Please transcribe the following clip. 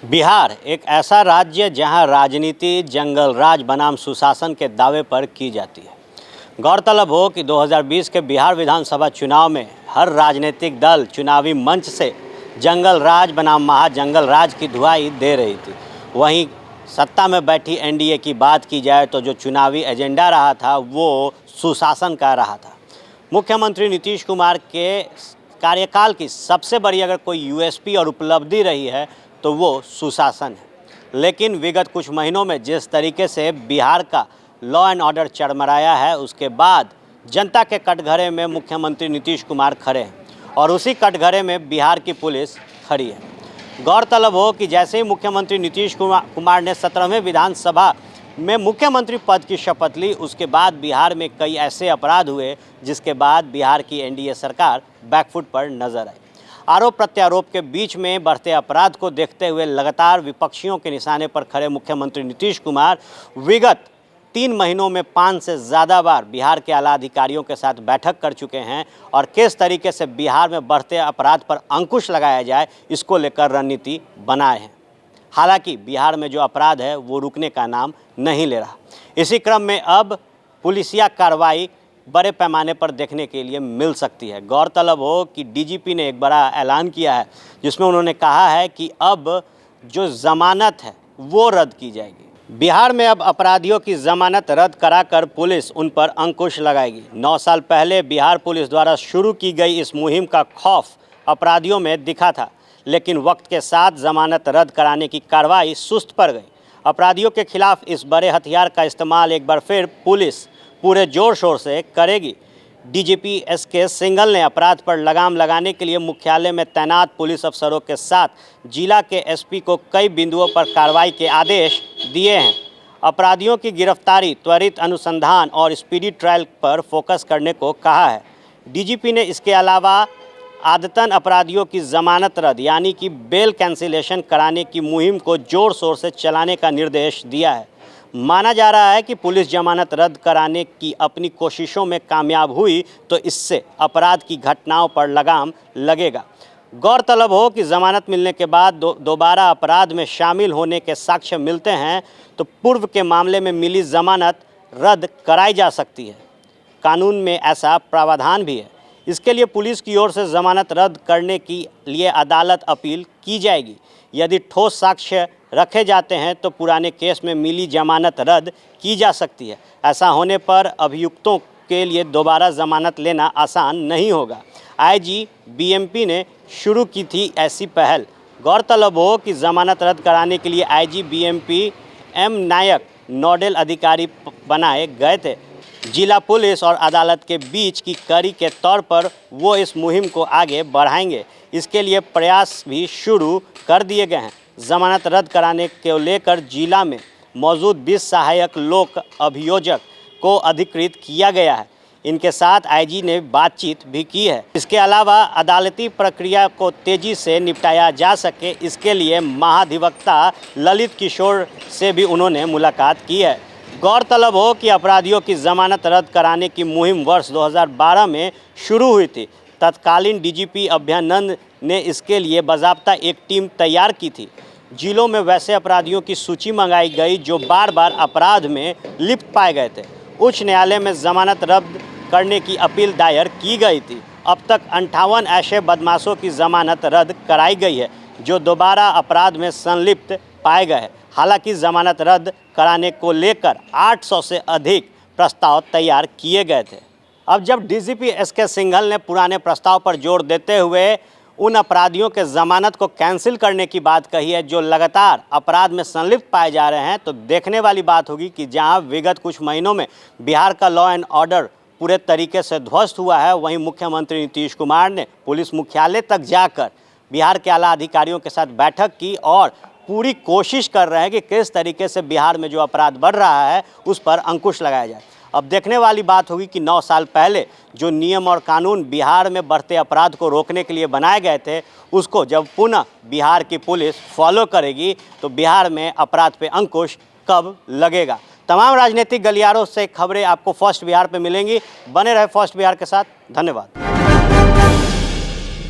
बिहार एक ऐसा राज्य जहां राजनीति जंगल राज बनाम सुशासन के दावे पर की जाती है। गौरतलब हो कि 2020 के बिहार विधानसभा चुनाव में हर राजनीतिक दल चुनावी मंच से जंगल राज बनाम महाजंगल राज की दुहाई दे रही थी। वहीं सत्ता में बैठी एनडीए की बात की जाए तो जो चुनावी एजेंडा रहा था वो सुशासन का रहा था। मुख्यमंत्री नीतीश कुमार के कार्यकाल की सबसे बड़ी अगर कोई यूएसपी और उपलब्धि रही है तो वो सुशासन है। लेकिन विगत कुछ महीनों में जिस तरीके से बिहार का लॉ एंड ऑर्डर चरमराया है, उसके बाद जनता के कटघरे में मुख्यमंत्री नीतीश कुमार खड़े हैं और उसी कटघरे में बिहार की पुलिस खड़ी है। गौरतलब हो कि जैसे ही मुख्यमंत्री नीतीश कुमार ने 17वें विधानसभा में मुख्यमंत्री पद की शपथ ली, उसके बाद बिहार में कई ऐसे अपराध हुए जिसके बाद बिहार की एनडीए सरकार बैकफुट पर नजर आई। आरोप प्रत्यारोप के बीच में बढ़ते अपराध को देखते हुए लगातार विपक्षियों के निशाने पर खड़े मुख्यमंत्री नीतीश कुमार विगत 3 महीनों में 5 से ज़्यादा बार बिहार के आला अधिकारियों के साथ बैठक कर चुके हैं और किस तरीके से बिहार में बढ़ते अपराध पर अंकुश लगाया जाए इसको लेकर रणनीति बनाए हैं। हालांकि बिहार में जो अपराध है वो रुकने का नाम नहीं ले रहा। इसी क्रम में अब पुलिसिया कार्रवाई बड़े पैमाने पर देखने के लिए मिल सकती है। गौरतलब हो कि डीजीपी ने एक बड़ा ऐलान किया है जिसमें उन्होंने कहा है कि अब जो ज़मानत है वो रद्द की जाएगी। बिहार में अब अपराधियों की ज़मानत रद्द कराकर पुलिस उन पर अंकुश लगाएगी। 9 साल पहले बिहार पुलिस द्वारा शुरू की गई इस मुहिम का खौफ अपराधियों में दिखा था, लेकिन वक्त के साथ ज़मानत रद्द कराने की कार्रवाई सुस्त पड़ गई। अपराधियों के खिलाफ इस बड़े हथियार का इस्तेमाल एक बार फिर पुलिस पूरे जोर शोर से करेगी। डीजीपी एसके सिंघल ने अपराध पर लगाम लगाने के लिए मुख्यालय में तैनात पुलिस अफसरों के साथ जिला के एसपी को कई बिंदुओं पर कार्रवाई के आदेश दिए हैं। अपराधियों की गिरफ्तारी, त्वरित अनुसंधान और स्पीडी ट्रायल पर फोकस करने को कहा है। डीजीपी ने इसके अलावा आदतन अपराधियों की ज़मानत रद्द यानी कि बेल कैंसिलेशन कराने की मुहिम को जोर शोर से चलाने का निर्देश दिया है। माना जा रहा है कि पुलिस जमानत रद्द कराने की अपनी कोशिशों में कामयाब हुई तो इससे अपराध की घटनाओं पर लगाम लगेगा। गौरतलब हो कि जमानत मिलने के बाद दोबारा अपराध में शामिल होने के साक्ष्य मिलते हैं तो पूर्व के मामले में मिली जमानत रद्द कराई जा सकती है। कानून में ऐसा प्रावधान भी है। इसके लिए पुलिस की ओर से जमानत रद्द करने के लिए अदालत अपील की जाएगी। यदि ठोस साक्ष्य रखे जाते हैं तो पुराने केस में मिली जमानत रद्द की जा सकती है। ऐसा होने पर अभियुक्तों के लिए दोबारा जमानत लेना आसान नहीं होगा। आईजी बीएमपी ने शुरू की थी ऐसी पहल। गौरतलब हो कि जमानत रद्द कराने के लिए आईजी बीएमपी एम नायक नोडल अधिकारी बनाए गए थे। जिला पुलिस और अदालत के बीच की कड़ी के तौर पर वो इस मुहिम को आगे बढ़ाएंगे। इसके लिए प्रयास भी शुरू कर दिए गए हैं। जमानत रद्द कराने को लेकर जिला में मौजूद 20 सहायक लोक अभियोजक को अधिकृत किया गया है। इनके साथ आईजी ने बातचीत भी की है। इसके अलावा अदालती प्रक्रिया को तेज़ी से निपटाया जा सके, इसके लिए महाधिवक्ता ललित किशोर से भी उन्होंने मुलाकात की है। गौरतलब हो कि अपराधियों की जमानत रद्द कराने की मुहिम वर्ष 2012 में शुरू हुई थी। तत्कालीन डीजीपी अभयानंद ने इसके लिए बाज़ाब्ता एक टीम तैयार की थी। जिलों में वैसे अपराधियों की सूची मंगाई गई जो बार बार अपराध में लिप्त पाए गए थे। उच्च न्यायालय में जमानत रद्द करने की अपील दायर की गई थी। अब तक 58 ऐसे बदमाशों की जमानत रद्द कराई गई है जो दोबारा अपराध में संलिप्त पाए गए हैं। हालांकि जमानत रद्द कराने को लेकर 800 से अधिक प्रस्ताव तैयार किए गए थे। अब जब डीजीपी एसके सिंघल ने पुराने प्रस्ताव पर जोर देते हुए उन अपराधियों के ज़मानत को कैंसिल करने की बात कही है जो लगातार अपराध में संलिप्त पाए जा रहे हैं, तो देखने वाली बात होगी कि जहां विगत कुछ महीनों में बिहार का लॉ एंड ऑर्डर पूरे तरीके से ध्वस्त हुआ है, वहीं मुख्यमंत्री नीतीश कुमार ने पुलिस मुख्यालय तक जाकर बिहार के आला अधिकारियों के साथ बैठक की और पूरी कोशिश कर रहे हैं कि किस तरीके से बिहार में जो अपराध बढ़ रहा है उस पर अंकुश लगाया जाए। अब देखने वाली बात होगी कि 9 साल पहले जो नियम और कानून बिहार में बढ़ते अपराध को रोकने के लिए बनाए गए थे, उसको जब पुनः बिहार की पुलिस फॉलो करेगी तो बिहार में अपराध पे अंकुश कब लगेगा। तमाम राजनीतिक गलियारों से खबरें आपको फर्स्ट बिहार पे मिलेंगी। बने रहे फर्स्ट बिहार के साथ। धन्यवाद।